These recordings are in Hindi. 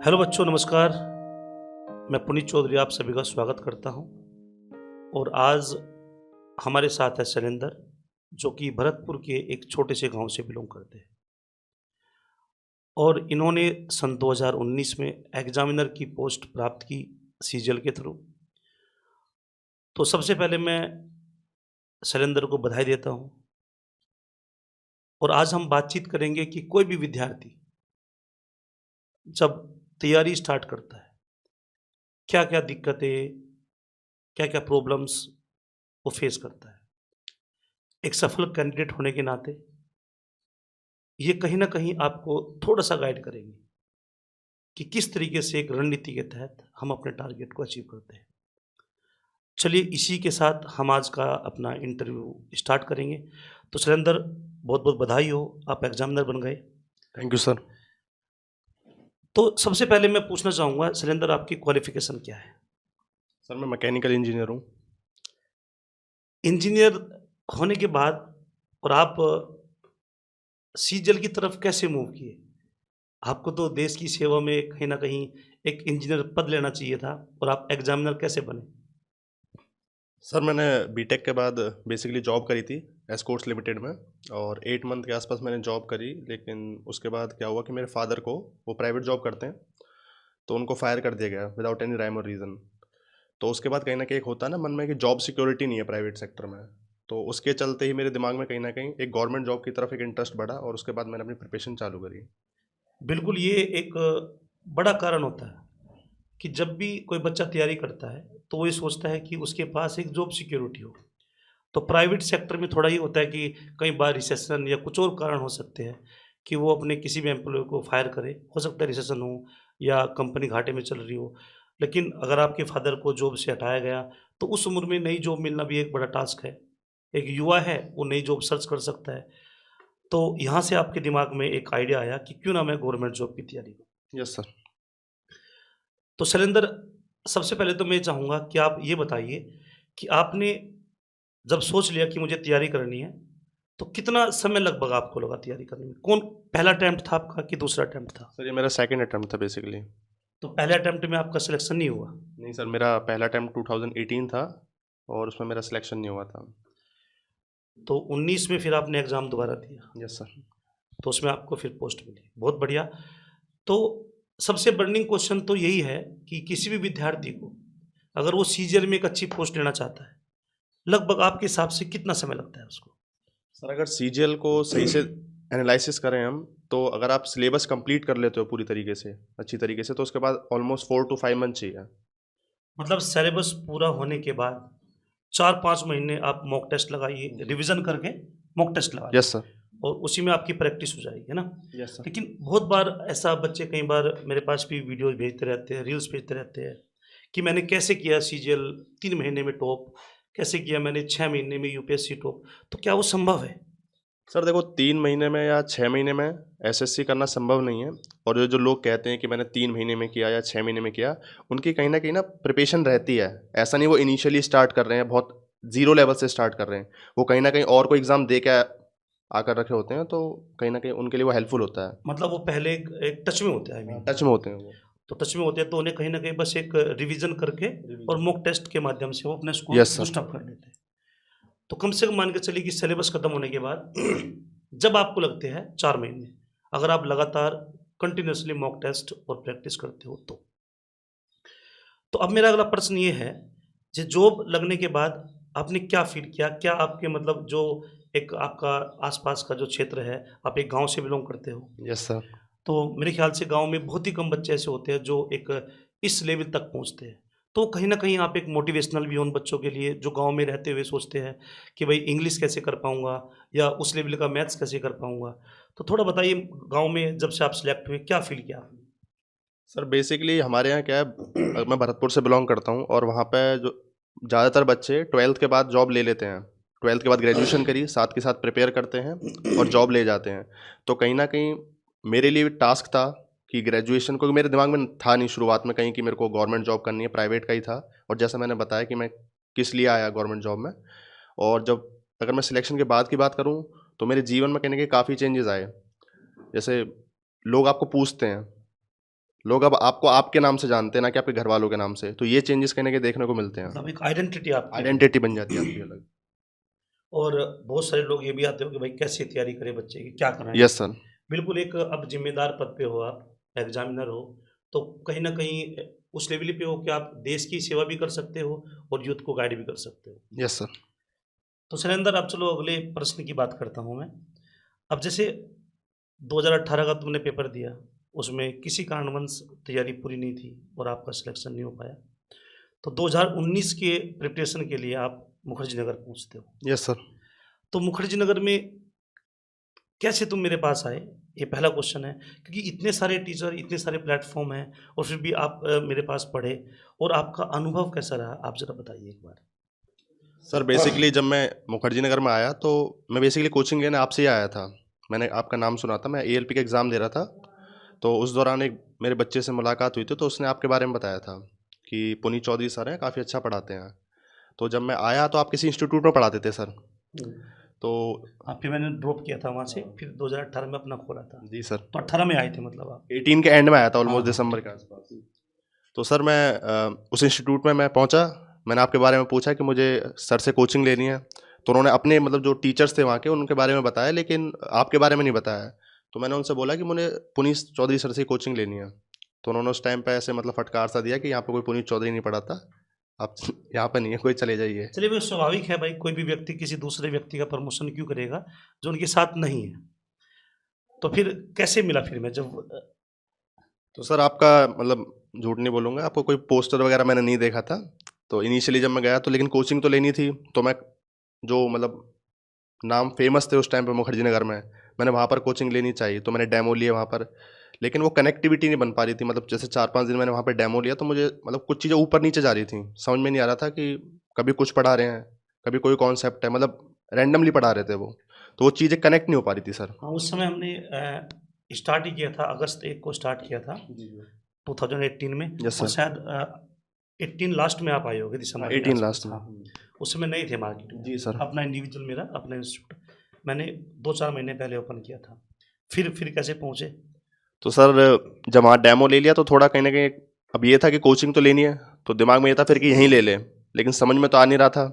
हेलो बच्चों, नमस्कार। मैं पुनीत चौधरी आप सभी का स्वागत करता हूं। और आज हमारे साथ है शैलेंद्र, जो कि भरतपुर के एक छोटे से गांव से बिलोंग करते हैं। और इन्होंने सन 2019 में एग्जामिनर की पोस्ट प्राप्त की सीजीएल के थ्रू। तो सबसे पहले मैं शैलेंद्र को बधाई देता हूं। और आज हम बातचीत करेंगे कि कोई भी विद्यार्थी जब तैयारी स्टार्ट करता है, क्या क्या दिक्कतें, क्या क्या प्रॉब्लम्स वो फेस करता है। एक सफल कैंडिडेट होने के नाते ये कहीं ना कहीं आपको थोड़ा सा गाइड करेंगे कि किस तरीके से एक रणनीति के तहत हम अपने टारगेट को अचीव करते हैं। चलिए, इसी के साथ हम आज का अपना इंटरव्यू स्टार्ट करेंगे। तो सुरेंद्र, बहुत बहुत बधाई हो, आप एग्जामिनर बन गए। Thank you sir. तो सबसे पहले मैं पूछना चाहूँगा सुरेंद्र, आपकी क्वालिफिकेशन क्या है? सर मैं मैकेनिकल इंजीनियर हूँ। इंजीनियर होने के बाद और आप सीजल की तरफ कैसे मूव किए? आपको तो देश की सेवा में कहीं ना कहीं एक इंजीनियर पद लेना चाहिए था, और आप एग्जामिनर कैसे बने? सर मैंने बीटेक के बाद बेसिकली जॉब करी थी एस्कॉर्ट्स लिमिटेड में, और 8 मंथ के आसपास मैंने जॉब करी। लेकिन उसके बाद क्या हुआ कि मेरे फादर को, वो प्राइवेट जॉब करते हैं, तो उनको फायर कर दिया गया विदाउट एनी राइम और रीज़न। तो उसके बाद कहीं ना कहीं एक होता है ना मन में कि जॉब सिक्योरिटी नहीं है प्राइवेट सेक्टर में। तो उसके चलते ही मेरे दिमाग में कहीं ना कहीं एक गवर्नमेंट जॉब की तरफ एक इंटरेस्ट बढ़ा, और उसके बाद मैंने अपनी प्रिपरेशन चालू करी। बिल्कुल, ये एक बड़ा कारण होता है कि जब भी कोई बच्चा तैयारी करता है तो वो ये सोचता है कि उसके पास एक जॉब सिक्योरिटी हो। तो प्राइवेट सेक्टर में थोड़ा ये होता है कि कई बार रिसेशन या कुछ और कारण हो सकते हैं कि वो अपने किसी भी एम्प्लॉय को फायर करे। हो सकता है रिसेशन हो या कंपनी घाटे में चल रही हो। लेकिन अगर आपके फादर को जॉब से हटाया गया तो उस उम्र में नई जॉब मिलना भी एक बड़ा टास्क है। एक युवा है, वो नई जॉब सर्च कर सकता है। तो यहाँ से आपके दिमाग में एक आइडिया आया कि क्यों ना मैं गवर्नमेंट जॉब की तैयारी करूँ। Yes sir. तो शैलेंद्र, सबसे पहले तो मैं चाहूँगा कि आप ये बताइए कि आपने जब सोच लिया कि मुझे तैयारी करनी है, तो कितना समय लगभग आपको लगा तैयारी करने में? कौन पहला अटेम्प्ट था आपका कि दूसरा अटेम्प्ट था? सर ये मेरा सेकंड अटेम्प्ट था बेसिकली। तो पहले अटेम्प्ट में आपका सिलेक्शन नहीं हुआ? नहीं सर, मेरा पहला अटेम्प्ट 2018 था, और उसमें मेरा सिलेक्शन नहीं हुआ था। तो 19 में फिर आपने एग्ज़ाम दोबारा दिया, यस सर। तो उसमें आपको फिर पोस्ट मिली। बहुत बढ़िया। तो सबसे बर्निंग क्वेश्चन तो यही है कि किसी भी विद्यार्थी को अगर वो सीजीएल में एक अच्छी पोस्ट लेना चाहता है, लगभग आपके हिसाब से कितना समय लगता है उसको? सर अगर सीजीएल को सही से एनालिसिस करें हम, तो अगर आप सिलेबस कंप्लीट कर लेते हो पूरी तरीके से, अच्छी तरीके से, तो उसके बाद ऑलमोस्ट 4 to 5 मंथ चाहिए। मतलब सिलेबस पूरा होने के बाद 4-5 महीने आप मॉक टेस्ट लगाइए, रिवीजन करके मॉक टेस्ट लगाइए, यस सर। और उसी में आपकी प्रैक्टिस हो जाएगी, है ना? Yes sir. लेकिन बहुत बार ऐसा बच्चे कई बार मेरे पास भी वीडियोज़ भेजते रहते हैं, रील्स भेजते रहते हैं कि मैंने कैसे किया सीजीएल 3 महीने में टॉप, कैसे किया मैंने 6 महीने में यूपीएससी टॉप। तो क्या वो संभव है? सर देखो, 3 महीने में या 6 महीने में एसएससी करना संभव नहीं है। और ये जो लोग कहते हैं कि मैंने 3 महीने में किया या 6 महीने में किया, उनकी कहीं ना प्रिपरेशन रहती है। ऐसा नहीं वो इनिशियली स्टार्ट कर रहे हैं, बहुत जीरो लेवल से स्टार्ट कर रहे हैं। वो कहीं ना कहीं और कोई एग्ज़ाम दे के आकर रखे होते हैं, तो कहीं ना कहीं उनके लिए वो हेल्पफुल होता है। मतलब वो पहले एक टच में होते हैं, आई मीन। टच में होते हैं वो। तो टच में होते हैं तो उन्हें कहीं न कहीं बस एक रिवीजन करके और मॉक टेस्ट के माध्यम से वो अपना score yes sir. Boost up कर लेते हैं। तो कम से कम मान के चलिए कि सिलेबस खत्म होने के बाद जब आपको लगते हैं 4 महीने, अगर आप लगातार कंटिन्यूअसली मॉक टेस्ट और प्रैक्टिस करते हो तो। तो अब मेरा अगला प्रश्न ये है, जे जॉब लगने के बाद आपने क्या फ़ील किया? क्या आपके मतलब जो एक आपका आस-पास का जो क्षेत्र है, आप एक गाँव से बिलॉन्ग करते हो, यस सर। तो मेरे ख्याल से गाँव में बहुत ही कम बच्चे ऐसे होते हैं जो एक इस लेवल तक पहुँचते हैं। तो कहीं न कहीं आप एक मोटिवेशनल भी हो उन बच्चों के लिए जो गाँव में रहते हुए सोचते हैं कि भई इंग्लिश कैसे कर पाऊँगा या उस लेवल का मैथ्स कैसे कर पाऊँगा? तो थोड़ा बताइए, गाँव में जब से आप सेलेक्ट हुए क्या फ़ील किया आपने? सर बेसिकली हमारे यहाँ क्या है, मैं भरतपुर से बिलोंग करता हूँ, और वहाँ पे जो ज़्यादातर बच्चे 12th के बाद जॉब ले लेते हैं। 12th के बाद ग्रेजुएशन करी, साथ के साथ प्रिपेयर करते हैं और जॉब ले जाते हैं। तो कहीं ना कहीं मेरे लिए भी टास्क था कि ग्रेजुएशन, क्योंकि मेरे दिमाग में था नहीं शुरुआत में कहीं कि मेरे को गवर्नमेंट जॉब करनी है, प्राइवेट का ही था। और जैसा मैंने बताया कि मैं किस लिए आया गवर्नमेंट जॉब में, और जब अगर मैं सिलेक्शन के बाद की बात करूँ, तो मेरे जीवन में कहीं ना कहीं काफ़ी चेंजेस आए। जैसे लोग आपको पूछते हैं, लोग अब आपको आपके नाम से जानते हैं, ना कि आपके घर वालों के नाम से। तो ये चेंजेस कहीं ना कहीं देखने को मिलते हैं, मतलब एक आइडेंटिटी आपकी। आइडेंटिटी बन जाती है आपकी अलग। और बहुत सारे लोग ये भी आते हो कि भाई कैसे तैयारी करें बच्चे की, क्या कराएं। Yes sir. बिल्कुल एक अब जिम्मेदार पद पे हो आप, एग्जामिनर हो, तो कहीं ना कहीं उस लेवल पे हो कि आप देश की सेवा भी कर सकते हो और यूथ को गाइड भी कर सकते हो। Yes sir. तो सुरेंद्र, अब चलो अगले प्रश्न की बात करता हूँ मैं। अब जैसे 2018 का तुमने पेपर दिया, उसमें किसी कारणवश तैयारी पूरी नहीं थी और आपका सिलेक्शन नहीं हो पाया, तो 2019 के प्रिपरेशन के लिए आप मुखर्जी नगर पहुँचते हो। Yes sir. तो मुखर्जी नगर में कैसे तुम मेरे पास आए? ये पहला क्वेश्चन है, क्योंकि इतने सारे टीचर, इतने सारे प्लेटफ़ॉर्म हैं और फिर भी आप मेरे पास पढ़े, और आपका अनुभव कैसा रहा? आप ज़रा बताइए एक बार। सर बेसिकली जब मैं मुखर्जी नगर में आया तो मैं बेसिकली कोचिंग लेने आपसे ही आया था। मैंने आपका नाम सुना था, मैं एएलपी का एग्ज़ाम दे रहा था। तो उस दौरान एक मेरे बच्चे से मुलाकात हुई थी, तो उसने आपके बारे में बताया था कि पुनीत चौधरी सर हैं, काफ़ी अच्छा पढ़ाते हैं। तो जब मैं आया तो आप किसी इंस्टीट्यूट में पढ़ाते थे सर। हुँ। तो हाँ, फिर मैंने ड्रॉप किया था वहाँ से, फिर 2018 में अपना खोला था। जी सर, तो 18 में आए थे मतलब आप? 18 के एंड में आया था, हाँ, ऑलमोस्ट हाँ, दिसंबर ठीक के है। आसपास। तो सर मैं उस इंस्टीट्यूट में मैं पहुंचा। मैंने आपके बारे में पूछा कि मुझे सर से कोचिंग लेनी है। तो उन्होंने अपने मतलब जो टीचर्स थे वहाँ के उनके बारे में बताया, लेकिन आपके बारे में नहीं बताया। तो मैंने उनसे बोला कि मुझे पुनीत चौधरी सर से कोचिंग लेनी है। तो उन्होंने उस टाइम पे ऐसे मतलब फटकार सा दिया कि यहाँ पे कोई पुनीत चौधरी नहीं पढ़ाता, आप यहाँ पे नहीं है कोई, चले जाइए। चलिए, वो स्वाभाविक है भाई, कोई भी व्यक्ति किसी दूसरे व्यक्ति का प्रमोशन क्यों करेगा, जो उनके साथ नहीं है। तो फिर कैसे मिला फिर मैं जब तो सर आपका मतलब झूठ नहीं बोलूँगा, आपको कोई पोस्टर वगैरह मैंने नहीं देखा था। तो इनिशियली जब मैं गया तो, लेकिन कोचिंग तो लेनी थी, तो मैं जो मतलब नाम फेमस थे उस टाइम पे मुखर्जी नगर में, मैंने वहाँ पर कोचिंग लेनी चाहिए, तो मैंने डेमो लिए वहाँ पर। लेकिन वो कनेक्टिविटी नहीं बन पा रही थी, मतलब जैसे 4-5 दिन मैंने वहाँ पे डेमो लिया तो मुझे मतलब कुछ चीज़ें ऊपर नीचे जा रही थी, समझ में नहीं आ रहा था कि कभी कुछ पढ़ा रहे हैं, कभी कोई कॉन्सेप्ट है, मतलब रैंडमली पढ़ा रहे थे वो। तो वो चीज़ें कनेक्ट नहीं हो पा रही थी सर। हाँ, उस समय हमने स्टार्ट ही किया था, अगस्त 1 को स्टार्ट किया था, 2018 में। यस और सर। शायद 18 लास्ट में आप आए होंगे, हाँ, दिसंबर के 18 आसपास। लास्ट में। हाँ, उस समय नहीं थे मार्केट में। जी सर। अपना इंडिविजुअल, मेरा अपना इंस्टीट्यूट मैंने 2-4 महीने पहले ओपन किया था। फिर कैसे पहुँचे? तो सर जब वहाँ डेमो ले लिया तो थोड़ा कहीं न कहीं अब ये था कि कोचिंग तो लेनी है, तो दिमाग में ये था फिर कि यहीं ले लें, लेकिन समझ में तो आ नहीं रहा था।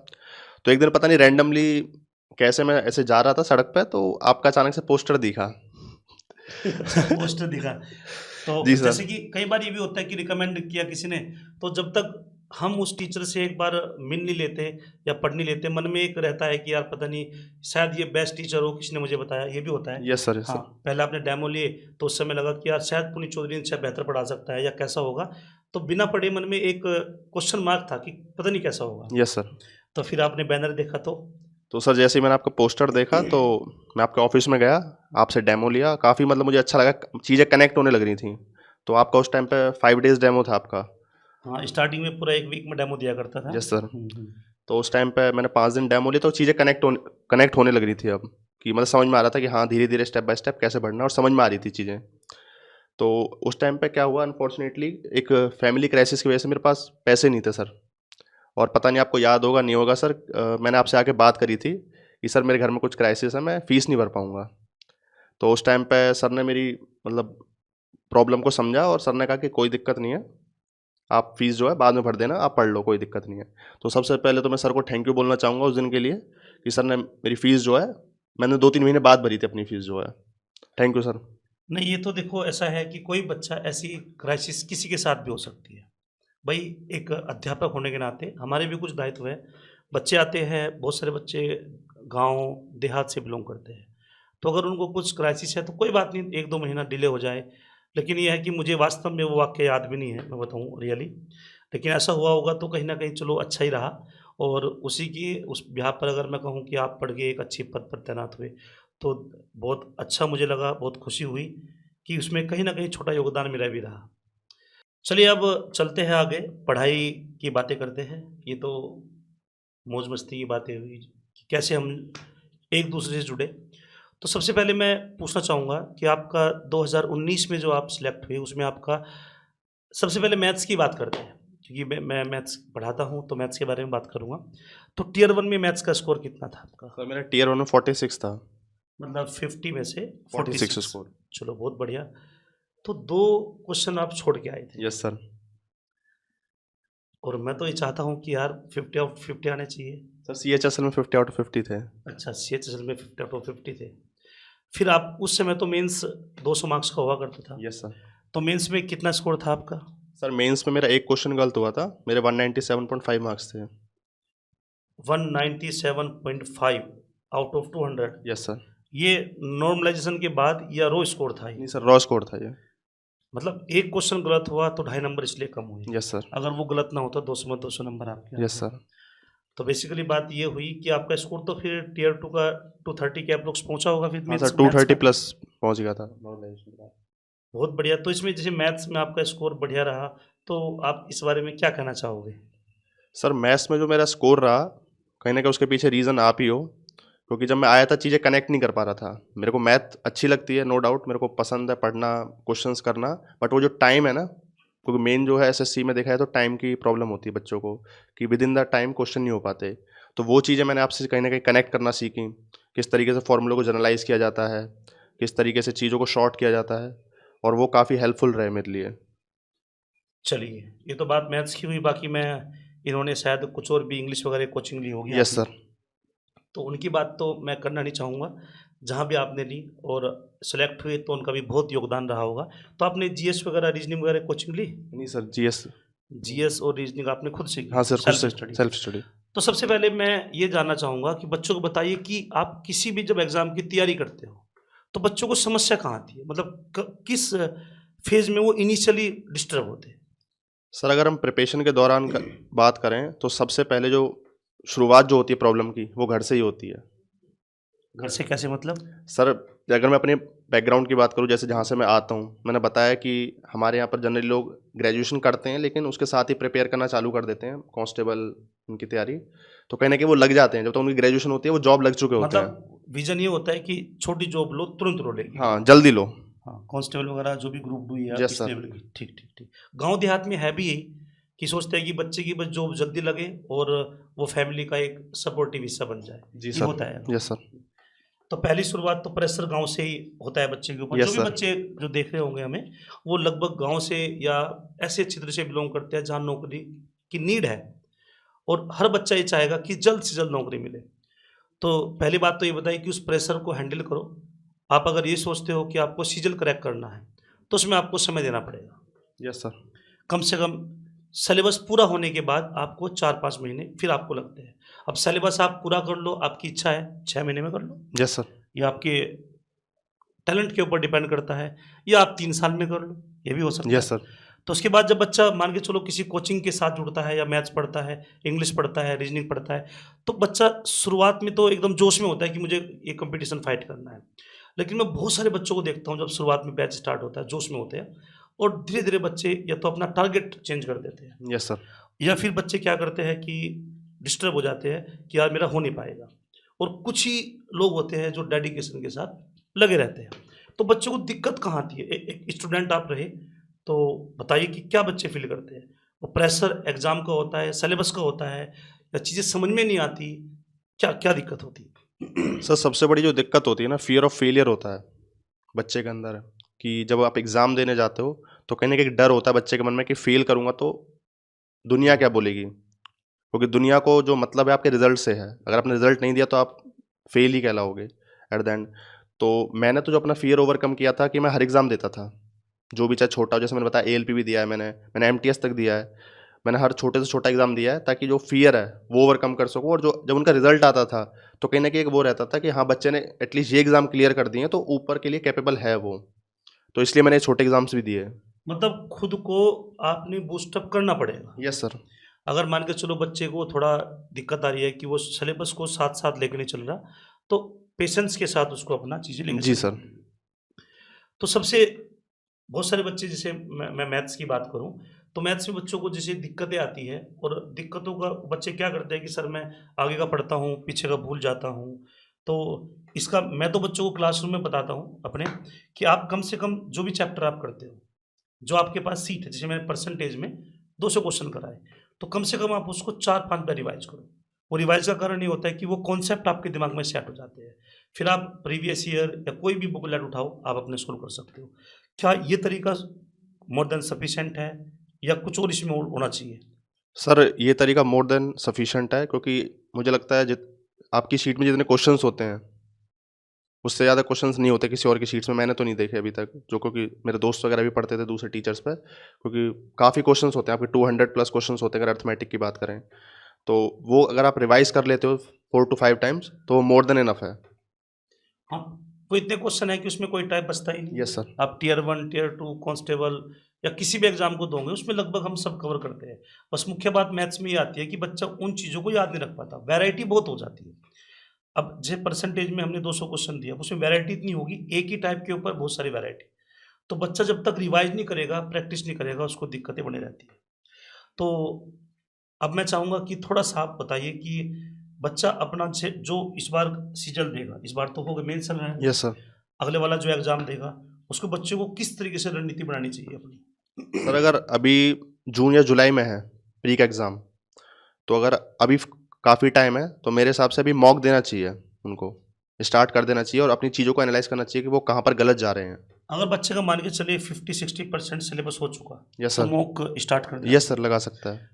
तो एक दिन पता नहीं रैंडमली कैसे मैं ऐसे जा रहा था सड़क पे, तो आपका अचानक से पोस्टर दिखा। अच्छा, पोस्टर दिखा। तो जी सर। जैसे कि कई बार ये भी होता है कि रिकमेंड किया किसी ने, तो जब तक हम उस टीचर से एक बार मिल नहीं लेते या पढ़ नहीं लेते, मन में एक रहता है कि यार पता नहीं, शायद ये बेस्ट टीचर हो, किसी ने मुझे बताया, ये भी होता है। यस सर, यस हाँ, सर। पहले आपने डेमो लिए तो उस समय लगा कि यार शायद पुनीत चौधरी इनसे बेहतर पढ़ा सकता है या कैसा होगा, तो बिना पढ़े मन में एक क्वेश्चन मार्क था कि पता नहीं कैसा होगा। Yes sir. तो फिर आपने बैनर देखा तो? तो सर जैसे ही मैंने आपका पोस्टर देखा तो मैं आपके ऑफ़िस में गया, आपसे डेमो लिया, काफ़ी मतलब मुझे अच्छा लगा, चीज़ें कनेक्ट होने लग रही थी। तो आपका उस टाइम पे 5 डेज़ डेमो था आपका। हाँ, स्टार्टिंग में पूरा 1 वीक में डेमो दिया करता था। Yes sir. हुँ। तो उस टाइम पे मैंने 5 दिन डेमो लिए तो चीज़ें कनेक्ट होने लग रही थी अब, कि मतलब समझ में आ रहा था कि हाँ, धीरे-धीरे स्टेप बाय स्टेप कैसे बढ़ना है, और समझ में आ रही थी चीज़ें। तो उस टाइम पे क्या हुआ, अनफॉर्चुनेटली एक फैमिली क्राइसिस की वजह से मेरे पास पैसे नहीं थे सर। और पता नहीं आपको याद होगा नहीं होगा सर, मैंने आपसे आके बात करी थी कि सर मेरे घर में कुछ क्राइसिस है, मैं फ़ीस नहीं भर पाऊँगा। तो उस टाइम पे सर ने मेरी मतलब प्रॉब्लम को समझा और सर ने कहा कि कोई दिक्कत नहीं है, आप फ़ीस जो है बाद में भर देना, आप पढ़ लो, कोई दिक्कत नहीं है। तो सबसे पहले तो मैं सर को थैंक यू बोलना चाहूँगा उस दिन के लिए, कि सर ने मेरी फ़ीस जो है, मैंने 2-3 महीने बाद भरी थी अपनी फ़ीस जो है। Thank you sir. नहीं, ये तो देखो ऐसा है कि कोई बच्चा, ऐसी क्राइसिस किसी के साथ भी हो सकती है। भाई, एक अध्यापक होने के नाते हमारे भी कुछ दायित्व है। बच्चे आते हैं, बहुत सारे बच्चे गाँव, देहात से बिलॉन्ग करते हैं। तो अगर उनको कुछ क्राइसिस है तो कोई बात नहीं, 1-2 महीना डिले हो जाए। लेकिन ये है कि मुझे वास्तव में वो वाक़या याद भी नहीं है, मैं बताऊँ रियली। लेकिन ऐसा हुआ होगा तो कहीं न कहीं चलो अच्छा ही रहा, और उसी की उस बिहाफ़ पर अगर मैं कहूँ कि आप पढ़ के एक अच्छे पद पर तैनात हुए, तो बहुत अच्छा मुझे लगा, बहुत खुशी हुई कि उसमें कहीं न कहीं छोटा योगदान मेरा भी रहा। चलिए, अब चलते हैं आगे, पढ़ाई की बातें करते हैं। ये तो मौज-मस्ती की बातें हुई कि कैसे हम एक-दूसरे से जुड़े। तो सबसे पहले मैं पूछना चाहूँगा कि आपका 2019 में जो आप सिलेक्ट हुए, उसमें आपका, सबसे पहले मैथ्स की बात करते हैं, क्योंकि मैं मैथ्स पढ़ाता हूँ, तो मैथ्स के बारे में बात करूँगा। तो टियर 1 में मैथ्स का स्कोर कितना था आपका? सर मेरा टियर 1 में 46 था। मतलब 50 में से 46 46। स्कोर। चलो बहुत बढ़िया। तो 2 क्वेश्चन आप छोड़ के आए थे यस सर। और मैं तो ये चाहता हूँ कि यार 50 आउट ऑफ 50 आने चाहिए। सर CHSL में 50 आउट ऑफ 50 थे। अच्छा, सीएचएसएल में 50 आउट ऑफ 50 थे। फिर आप उस समय तो मेंस 200 मार्क्स का हुआ करता था। Yes sir. तो मेंस में कितना स्कोर था आपका? सर मेंस में मेरा एक क्वेश्चन गलत हुआ था, मेरे 197.5 मार्क्स थे। 197.5 आउट ऑफ 200। Yes sir. ये नॉर्मलाइजेशन के बाद या रो स्कोर था ये? नहीं सर, रॉ स्कोर था ये। मतलब एक क्वेश्चन गलत हुआ तो 2.5 नंबर इसलिए कम हुए। Yes sir. अगर वो गलत ना होता 200 में 200 नंबर आपके यस आते। सर। तो बेसिकली बात ये हुई कि आपका स्कोर तो फिर टियर 2 का 230 के अप्रोक्स पहुंचा होगा फिर हाँ मेंस सर, मैथ्स 230 का। प्लस पहुंच गया था नॉर्मलाइजेशन के बाद। बहुत बढ़िया। तो इसमें जैसे मैथ्स में आपका स्कोर बढ़िया रहा, तो आप इस बारे में क्या कहना चाहोगे? सर मैथ्स में जो मेरा स्कोर रहा, कहीं ना कहीं उसके पीछे रीज़न आप ही हो, क्योंकि जब मैं आया था चीज़ें कनेक्ट नहीं कर पा रहा था। मेरे को मैथ अच्छी लगती है, नो डाउट, मेरे को पसंद है पढ़ना, क्वेश्चंस करना, बट वो जो टाइम है ना, क्योंकि मेन जो है SSC में देखा है तो टाइम की प्रॉब्लम होती है बच्चों को, कि with in the time question नहीं हो पाते। तो वो चीज़ें मैंने आपसे कहीं ना कहीं कनेक्ट करना सीखी, किस तरीके से फॉर्मूले को जनरलाइज किया जाता है, किस तरीके से चीज़ों को शॉर्ट किया जाता है, और वो काफ़ी हेल्पफुल रहे मेरे लिए। चलिए, ये तो बात मैथ्स की हुई, बाकी मैं इन्होंने शायद कुछ और भी इंग्लिश वगैरह कोचिंग ली होगी यस आपने, सर। तो उनकी बात तो मैं करना नहीं चाहूँगा। जहाँ भी आपने ली और सेलेक्ट हुए तो उनका भी बहुत योगदान रहा होगा। तो आपने जीएस वगैरह, रीजनिंग वगैरह कोचिंग ली? नहीं सर, GS। जीएस और रीजनिंग आपने खुद से हाँ की, सर, खुद सेल्फ से स्टडी? Self study. तो सबसे पहले मैं ये जानना चाहूँगा कि बच्चों को बताइए कि आप किसी भी जब एग्ज़ाम की तैयारी करते हो, तो बच्चों को समस्या कहाँ आती है? मतलब किस फेज़ में वो इनिशियली डिस्टर्ब होते हैं? सर अगर हम प्रिपरेशन के दौरान बात करें तो सबसे पहले जो शुरुआत जो होती है प्रॉब्लम की, वो घर से ही होती है। घर से कैसे मतलब? सर अगर मैं अपने बैकग्राउंड की बात करूं, जैसे जहाँ से मैं आता हूं, मैंने बताया कि हमारे यहाँ पर जनरली लोग ग्रेजुएशन करते हैं लेकिन उसके साथ ही प्रिपेयर करना चालू कर देते हैं कांस्टेबल उनकी तैयारी। तो कहीं ना कहीं वो लग जाते हैं, जब तक उनकी ग्रेजुएशन होती है वो जॉब लग चुके होते हैं। मतलब विज़न ये होता है कि छोटी जॉब लो, तुरंत लो लेगी। हाँ, जल्दी लो। हाँ, कांस्टेबल वगैरह जो भी ग्रुप 2 या यस इस सर। लेवल की। ठीक, ठीक, ठीक। गाँव देहात में है भी यही कि सोचते हैं कि बच्चे की बस जॉब जल्दी लगे और वो फैमिली का एक सपोर्टिव हिस्सा बन जाए। जी ये सर। होता है। Yes sir. तो पहली शुरुआत तो प्रेशर गाँव से ही होता है बच्चे के ऊपर। जो यस भी सर। बच्चे जो देख रहे होंगे हमें, वो लगभग गाँव से या ऐसे क्षेत्र से बिलॉन्ग करते हैं जहाँ नौकरी की नीड है और हर बच्चा ये चाहेगा कि जल्द से जल्द नौकरी मिले। तो पहली बात तो ये बताइए कि उस प्रेशर को हैंडल करो। आप अगर ये सोचते हो कि आपको सीजल क्रैक करना है, तो उसमें आपको समय देना पड़ेगा। Yes sir. कम से कम सिलेबस पूरा होने के बाद आपको 4-5 महीने फिर आपको लगते हैं। अब सिलेबस आप पूरा कर लो, आपकी इच्छा है 6 महीने में कर लो, यस सर। या आपके टैलेंट के ऊपर डिपेंड करता है, या आप 3 साल में कर लो, ये भी हो सकता यस है। सर। तो उसके बाद जब बच्चा मान के चलो किसी कोचिंग के साथ जुड़ता है या मैथ्स पढ़ता है, इंग्लिश पढ़ता है, रीजनिंग पढ़ता है, तो बच्चा शुरुआत में तो एकदम जोश में होता है कि मुझे ये कॉम्पिटिशन फाइट करना है। लेकिन मैं बहुत सारे बच्चों को देखता हूँ जब शुरुआत में बैच स्टार्ट होता है, जोश में होते हैं और धीरे-धीरे बच्चे या तो अपना टारगेट चेंज कर देते हैं, यस सर। या फिर बच्चे क्या करते हैं कि डिस्टर्ब हो जाते हैं कि यार मेरा हो नहीं पाएगा। और कुछ ही लोग होते हैं जो डेडिकेशन के साथ लगे रहते हैं। तो बच्चों को दिक्कत कहाँ आती है? एक स्टूडेंट आप रहे, तो बताइए कि क्या बच्चे फ़ील करते हैं? वो प्रेशर एग्ज़ाम का होता है, सिलेबस का होता है, या चीज़ें समझ में नहीं आती? क्या क्या दिक्कत होती है? सर सबसे बड़ी जो दिक्कत होती है ना, फियर ऑफ फेलियर होता है बच्चे के अंदर, कि जब आप एग्ज़ाम देने जाते हो तो कहीं ना कहीं एक डर होता है बच्चे के मन में कि फेल करूंगा तो दुनिया क्या बोलेगी, क्योंकि दुनिया को जो मतलब है आपके रिजल्ट से है। अगर आपने रिजल्ट नहीं दिया तो आप फेल ही कहलाओगे एट द एंड। तो मैंने तो जो अपना फियर ओवरकम किया था कि मैं हर एग्ज़ाम देता था, जो भी चाहे छोटा हो, जैसे मैंने बताया ALP भी दिया है, मैंने MTS तक दिया है, मैंने हर छोटे से छोटा एग्ज़ाम दिया है ताकि जो फियर है वो ओवरकम कर सकूँ। और जो जब उनका रिजल्ट आता था तो कहीं ना कहीं एक वो रहता था कि हाँ, बच्चे ने एटलीस्ट ये एग्ज़ाम क्लियर कर दिए हैं तो ऊपर के लिए कैपेबल है वो। तो इसलिए मैंने छोटे एग्ज़ाम्स भी दिए। मतलब खुद को आपने बूस्ट अप करना पड़ेगा। Yes sir. अगर मान के चलो बच्चे को थोड़ा दिक्कत आ रही है कि वो सिलेबस को साथ-साथ लेके नहीं चल रहा, तो पेशेंस के साथ उसको अपना चीज़ें लेके जी चलना सर। है। तो सबसे बहुत सारे बच्चे, जैसे मैं मैथ्स की बात करूँ, तो मैथ्स में बच्चों को जैसे दिक्कतें आती हैं और दिक्कतों का बच्चे क्या करते हैं कि सर मैं आगे का पढ़ता हूँ, पीछे का भूल जाता हूँ। तो इसका मैं तो बच्चों को क्लासरूम में बताता हूँ अपने कि आप कम से कम जो भी चैप्टर आप करते हो, जो आपके पास सीट है, जैसे मैंने परसेंटेज में 200 क्वेश्चन कराए, तो कम से कम आप उसको 4-5 बार रिवाइज़ करो। वो रिवाइज़ का कारण ये होता है कि वो कॉन्सेप्ट आपके दिमाग में सेट हो जाते हैं। फिर आप प्रीवियस ईयर या कोई भी बुकलेट उठाओ, आप अपने सोल्व कर सकते हो। क्या ये तरीका मोर देन सफिशिएंट है या कुछ और इसमें और होना चाहिए? सर ये तरीका मोर देन सफिशिएंट है, क्योंकि मुझे लगता है जित आपकी शीट में जितने क्वेश्चंस होते हैं, उससे ज़्यादा क्वेश्चंस नहीं होते किसी और की शीट्स में। मैंने तो नहीं देखे अभी तक, जो क्योंकि मेरे दोस्त वगैरह भी पढ़ते थे दूसरे टीचर्स पे, क्योंकि काफ़ी क्वेश्चंस होते हैं आपके 200 प्लस क्वेश्चंस होते हैं अगर अरिथमेटिक की बात करें। तो वो अगर आप रिवाइज़ कर लेते हो 4 टू 5 टाइम्स तो मोर देन इनफ है। हाँ, वो इतने क्वेश्चन है कि उसमें कोई टाइप बचता ही नहीं। Yes sir. आप टियर 1, टियर 2, कांस्टेबल या किसी भी एग्जाम को दोगे उसमें लगभग हम सब कवर करते हैं। बस मुख्य बात मैथ्स में ये आती है कि बच्चा उन चीज़ों को याद नहीं रख पाता, वैरायटी बहुत हो जाती है। अब जो परसेंटेज में हमने 200 क्वेश्चन दिया उसमें वैरायटी इतनी होगी, एक ही टाइप के ऊपर बहुत सारी वैरायटी। तो बच्चा जब तक रिवाइज नहीं करेगा, प्रैक्टिस नहीं करेगा, उसको दिक्कतें बनी रहती है। तो अब मैं चाहूँगा कि थोड़ा-सा आप बताइए कि बच्चा अपना जो इस बार सीजल देगा, इस बार तो हो गए मेंस चल रहा है, यस सर। अगले वाला जो एग्ज़ाम देगा, उसको बच्चे को किस तरीके से रणनीति बनानी चाहिए अपनी? सर अगर अभी जून या जुलाई में है प्री का एग्ज़ाम, तो अगर अभी काफ़ी टाइम है तो मेरे हिसाब से अभी मॉक देना चाहिए उनको, स्टार्ट कर देना चाहिए और अपनी चीज़ों को एनालाइज़ करना चाहिए कि वो कहाँ पर गलत जा रहे हैं। अगर बच्चे का मान के चलिए 50-60% सिलेबस हो चुका, यस तो सर। मॉक स्टार्ट कर दें। यस सर, लगा सकता है।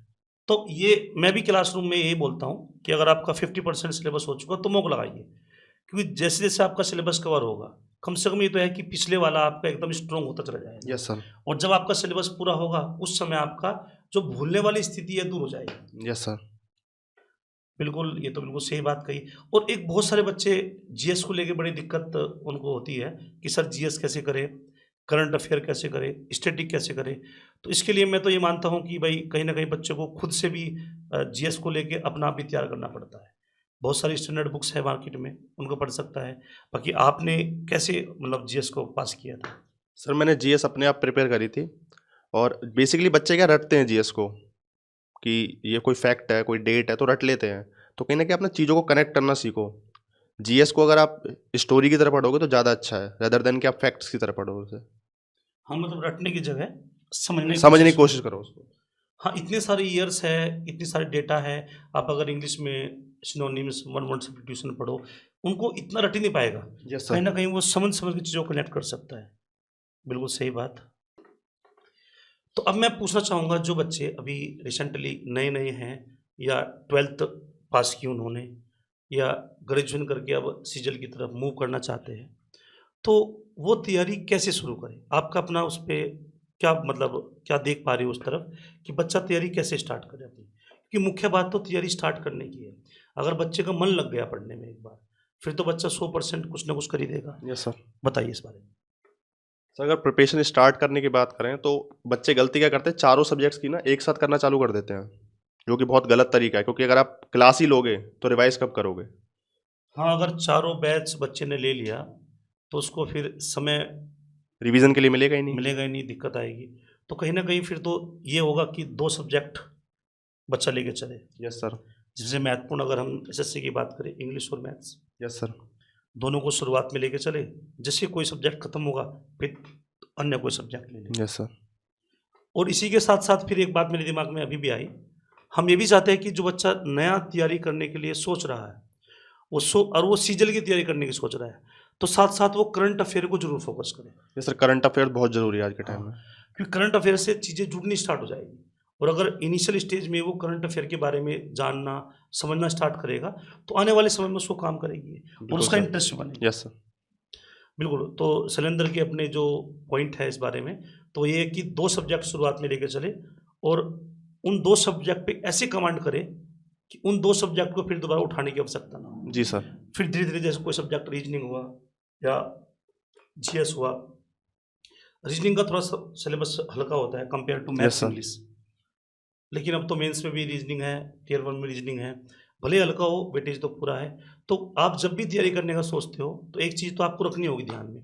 तो ये मैं भी क्लासरूम में यही बोलता हूँ कि अगर आपका 50% सिलेबस हो चुका तो मॉक लगाइए, क्योंकि जैसे-जैसे आपका सिलेबस कवर होगा, कम से कम ये तो है कि पिछले वाला आपका एकदम स्ट्रॉन्ग होता चला जाएगा। Yes sir. और जब आपका सिलेबस पूरा होगा, उस समय आपका जो भूलने वाली स्थिति है दूर हो जाएगी। Yes sir. बिल्कुल, ये तो बिल्कुल सही बात कही। और एक बहुत सारे बच्चे जीएस को लेके बड़ी दिक्कत उनको होती है कि सर जीएस कैसे करें, करंट अफेयर कैसे करें, स्टैटिक कैसे करें। तो इसके लिए मैं तो ये मानता हूँ कि भई कहीं न कहीं बच्चे को खुद से भी जीएस को लेके अपना आप भी तैयार करना पड़ता है। बहुत सारी स्टैंडर्ड बुक्स है मार्केट में, उनको पढ़ सकता है। बाकी आपने कैसे मतलब जीएस को पास किया था? सर मैंने जीएस अपने आप प्रिपेयर करी थी, और बेसिकली बच्चे क्या रटते हैं जीएस को, कि ये कोई फैक्ट है, कोई डेट है तो रट लेते हैं। तो कहीं न कहीं अपना चीज़ों को कनेक्ट करना सीखो। जीएस को अगर आप स्टोरी की तरह पढ़ोगे तो ज़्यादा अच्छा है, रेदर देन कि आप फैक्ट्स की तरह पढ़ो उसे। हाँ, मतलब रटने की जगह समझने की समझने की कोशिश करो। कोशिश करो उसको। हाँ, इतने सारे ईयर्स है, इतनी सारी डेटा है, आप अगर इंग्लिश में सिनोनिम्स, वन वर्ड सब्स्टिट्यूशन पढ़ो, उनको इतना रट ही नहीं पाएगा। यस कहीं सर। न कहीं वो समझ-समझ के चीज़ों को कनेक्ट कर सकता है। बिल्कुल सही बात। तो अब मैं पूछना चाहूँगा जो बच्चे अभी रिसेंटली नए-नए हैं या 12th पास की उन्होंने या ग्रेजुएशन करके अब सीजल की तरफ मूव करना चाहते हैं, तो वो तैयारी कैसे शुरू करें? आपका अपना उस पे क्या मतलब क्या देख पा रहे हो उस तरफ कि बच्चा तैयारी कैसे स्टार्ट करे अपनी? क्योंकि मुख्य बात तो तैयारी स्टार्ट करने की है। अगर बच्चे का मन लग गया पढ़ने में एक बार, फिर तो बच्चा 100% कुछ ना कुछ कर ही देगा। Yes sir. बताइए इस बारे में? सर अगर प्रिपरेशन स्टार्ट करने की बात करें तो बच्चे गलती क्या करते हैं, चारों सब्जेक्ट्स की ना एक साथ करना चालू कर देते हैं, जो कि बहुत गलत तरीका है, क्योंकि अगर आप क्लास ही लोगे तो रिवाइज कब करोगे? हाँ, अगर चारों बैच बच्चे ने ले लिया, तो उसको फिर समय रिवीजन के लिए मिलेगा ही नहीं। मिलेगा ही नहीं, दिक्कत आएगी। तो कहीं न कहीं फिर तो ये होगा कि 2 सब्जेक्ट बच्चा लेके चले। Yes sir. जिससे महत्वपूर्ण अगर हम एसएससी की बात करें, इंग्लिश और मैथ्स, यस सर। दोनों को शुरुआत में लेके चले। जैसे कोई सब्जेक्ट खत्म होगा, फिर अन्य कोई सब्जेक्ट ले लें। Yes sir. और इसी के साथ-साथ फिर एक बात मेरे दिमाग में अभी भी आई, हम ये भी चाहते हैं कि जो बच्चा नया तैयारी करने के लिए सोच रहा है, वो सीजल की तैयारी करने की सोच रहा है, तो साथ-साथ वो करंट अफेयर को ज़रूर फ़ोकस करे। यस सर, करंट अफेयर बहुत ज़रूरी है आज के टाइम हाँ, में। क्योंकि करंट अफेयर से चीज़ें जुड़नी स्टार्ट हो जाएगी। और अगर इनिशियल स्टेज में वो करंट अफेयर के बारे में जानना, समझना स्टार्ट करेगा, तो आने वाले समय में उसको काम करेगी और बिल्कुल उसका सर। इंटरेस्ट बनेगा। Yes sir. बिल्कुल, तो शैलेंद्र के अपने जो पॉइंट है इस बारे में, तो ये है कि 2 सब्जेक्ट शुरुआत में लेके चले और उन 2 सब्जेक्ट पे ऐसे कमांड करे कि उन 2 सब्जेक्ट को फिर दोबारा उठाने की आवश्यकता ना हो। जी सर। फिर धीरे-धीरे जैसे कोई सब्जेक्ट रीजनिंग हुआ या जीएस हुआ, रीजनिंग का थोड़ा सा सिलेबस हल्का होता है compare to yes maths sir. English. लेकिन अब तो मेंस में भी रीजनिंग है, टियर 1 में रीजनिंग है। भले ही हल्का हो, वेटेज तो पूरा है। तो आप जब भी तैयारी करने का सोचते हो, तो एक चीज़ तो आपको रखनी होगी ध्यान में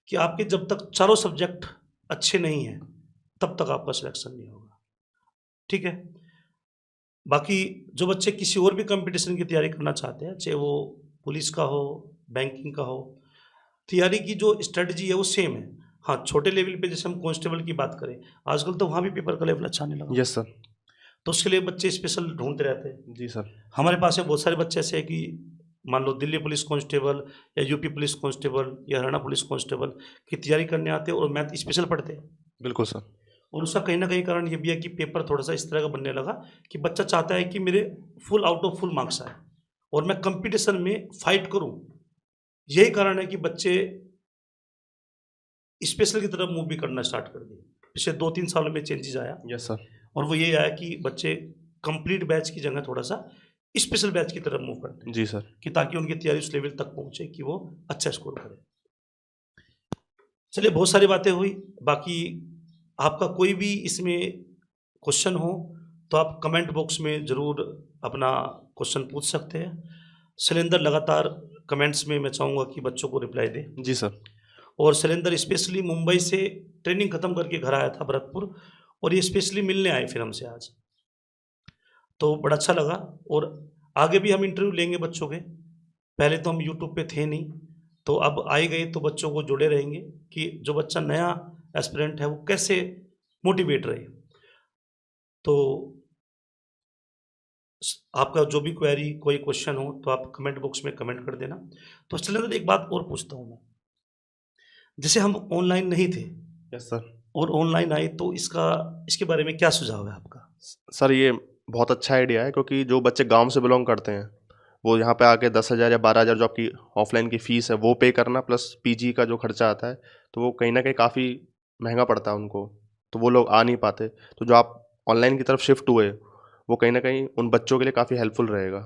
कि आपके जब तक चारों सब्जेक्ट अच्छे नहीं हैं, तब तक आपका सिलेक्शन नहीं होगा। ठीक है? बाकी जो बच्चे किसी और भी कॉम्पिटिशन की तैयारी करना चाहते हैं, चाहे वो पुलिस का हो, बैंकिंग का हो, तैयारी की जो स्ट्रेटजी है वो सेम है। हाँ, छोटे लेवल पे जैसे हम कांस्टेबल की बात करें, आजकल तो वहाँ भी पेपर का लेवल अच्छा आने लगा। Yes sir. तो उसके लिए बच्चे स्पेशल ढूँढते रहते हैं। जी सर। हमारे पास में बहुत सारे बच्चे ऐसे हैं कि मान लो दिल्ली पुलिस कांस्टेबल या यूपी पुलिस कांस्टेबल या हरियाणा पुलिस कांस्टेबल की तैयारी करने आते हैं और मैथ स्पेशल पढ़ते हैं। बिल्कुल सर। और उसका कहीं ना कहीं कारण ये भी है कि पेपर थोड़ा सा इस तरह का बनने लगा कि बच्चा चाहता है कि मेरे full out of full marks आए और मैं कंपटीशन में फाइट करूं। यही कारण है कि बच्चे स्पेशल की तरफ मूव भी करना स्टार्ट कर दिए। पिछले 2-3 सालों में चेंजेस आया यस सर। और वो ये आया कि बच्चे कंप्लीट बैच की जगह थोड़ा सा स्पेशल बैच की तरफ मूव करते हैं जी सर। कि ताकि उनकी तैयारी उस लेवल तक पहुंचे कि वो अच्छा स्कोर करे। चलिए, बहुत सारी बातें हुई। बाकी आपका कोई भी इसमें क्वेश्चन हो तो आप कमेंट बॉक्स में ज़रूर अपना क्वेश्चन पूछ सकते हैं। शैलेंद्र लगातार कमेंट्स में मैं चाहूँगा कि बच्चों को रिप्लाई दे। जी सर। और शैलेंद्र स्पेशली मुंबई से ट्रेनिंग ख़त्म करके घर आया था भरतपुर, और ये स्पेशली मिलने आए फिर हमसे आज, तो बड़ा अच्छा लगा। और आगे भी हम इंटरव्यू लेंगे बच्चों के। पहले तो हम यूट्यूब पे थे नहीं, तो अब आए गए तो बच्चों को जुड़े रहेंगे कि जो बच्चा नया एस्पिरेंट है वो कैसे मोटिवेट रहे। तो आपका जो भी क्वेरी, कोई क्वेश्चन हो तो आप कमेंट बॉक्स में कमेंट कर देना। तो शैलेंद्र, एक बात और पूछता हूँ मैं, जैसे हम ऑनलाइन नहीं थे यस सर। और ऑनलाइन आए, तो इसके बारे में क्या सुझाव है आपका? सर ये बहुत अच्छा आइडिया है, क्योंकि जो बच्चे गांव से बिलोंग करते हैं वो यहाँ पे आके 10,000 या 12,000 जो आपकी ऑफलाइन की फ़ीस है वो पे करना, प्लस पीजी का जो खर्चा आता है, तो वो कहीं ना कहीं काफ़ी महंगा पड़ता है उनको, तो वो लोग आ नहीं पाते। तो जो आप ऑनलाइन की तरफ शिफ्ट हुए वो कहीं ना कहीं उन बच्चों के लिए काफ़ी हेल्पफुल रहेगा।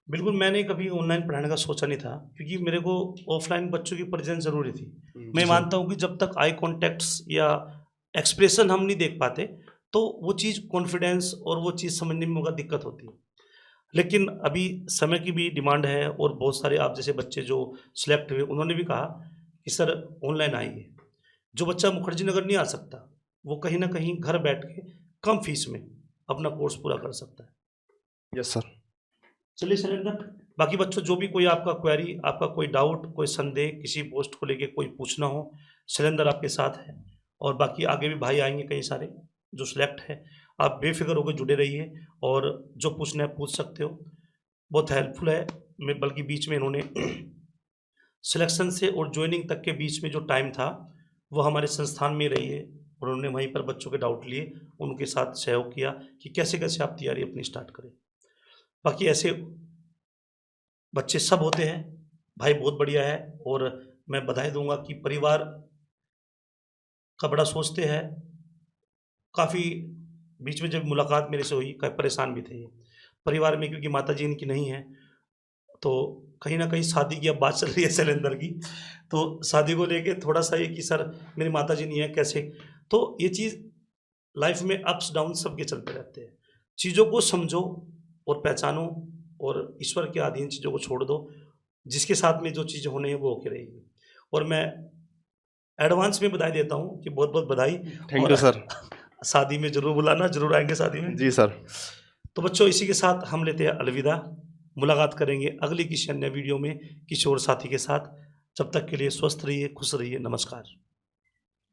बिल्कुल, मैंने कभी ऑनलाइन पढ़ाने का सोचा नहीं था, क्योंकि मेरे को ऑफलाइन बच्चों की प्रेजेंस ज़रूरी थी। मैं जी मानता हूँ कि जब तक आई कॉन्टैक्ट्स या एक्सप्रेशन हम नहीं देख पाते तो वो चीज़ कॉन्फिडेंस और वो चीज़ समझने में बहुत दिक्कत होती है। लेकिन अभी समय की भी डिमांड है और बहुत सारे आप जैसे बच्चे जो सिलेक्ट हुए उन्होंने भी कहा कि सर ऑनलाइन आइए। जो बच्चा मुखर्जी नगर नहीं आ सकता वो कहीं ना कहीं घर बैठ के कम फीस में अपना कोर्स पूरा कर सकता है। Yes sir. चलिए शैलेंद्र, बाकी बच्चों जो भी कोई आपका क्वेरी, आपका कोई डाउट, कोई संदेह किसी पोस्ट को लेके कोई पूछना हो, शैलेंद्र आपके साथ है। और बाकी आगे भी भाई आएंगे कई सारे जो सिलेक्ट है। आप बेफिक्र होकर जुड़े रहिए और जो पूछना है पूछ सकते हो। बहुत हेल्पफुल है। मैं बल्कि बीच में इन्होंने सिलेक्शन से और ज्वाइनिंग तक के बीच में जो टाइम था वो हमारे संस्थान में रही है और उन्होंने वहीं पर बच्चों के डाउट लिए, उनके साथ सहयोग किया कि कैसे कैसे आप तैयारी अपनी स्टार्ट करें। बाकी ऐसे बच्चे सब होते हैं। भाई बहुत बढ़िया है और मैं बधाई दूंगा कि परिवार का बड़ा सोचते हैं। काफ़ी बीच में जब मुलाकात मेरे से हुई काफ़ी परेशान भी थे ये परिवार में, क्योंकि माता जी इनकी नहीं है, तो कहीं ना कहीं शादी की अब बात चल रही है शैलेंद्र की, तो शादी को लेके थोड़ा सा ये कि सर मेरी माता जी नहीं है कैसे। तो ये चीज़ लाइफ में अप्स डाउन सबके चलते रहते हैं। चीज़ों को समझो और पहचानो और ईश्वर के अधीन चीज़ों को छोड़ दो। जिसके साथ में जो चीज़ें होने हैं वो होके रहेगी। और मैं एडवांस में बधाई देता हूँ कि बहुत बहुत बधाई। थैंक और यू सर। शादी में ज़रूर बुलाना, ज़रूर आएंगे शादी में। जी सर। तो बच्चों, इसी के साथ हम लेते हैं अलविदा। मुलाकात करेंगे अगली किसी अन्य वीडियो में किसी और साथी के साथ। जब तक के लिए स्वस्थ रहिए, खुश रहिए। नमस्कार।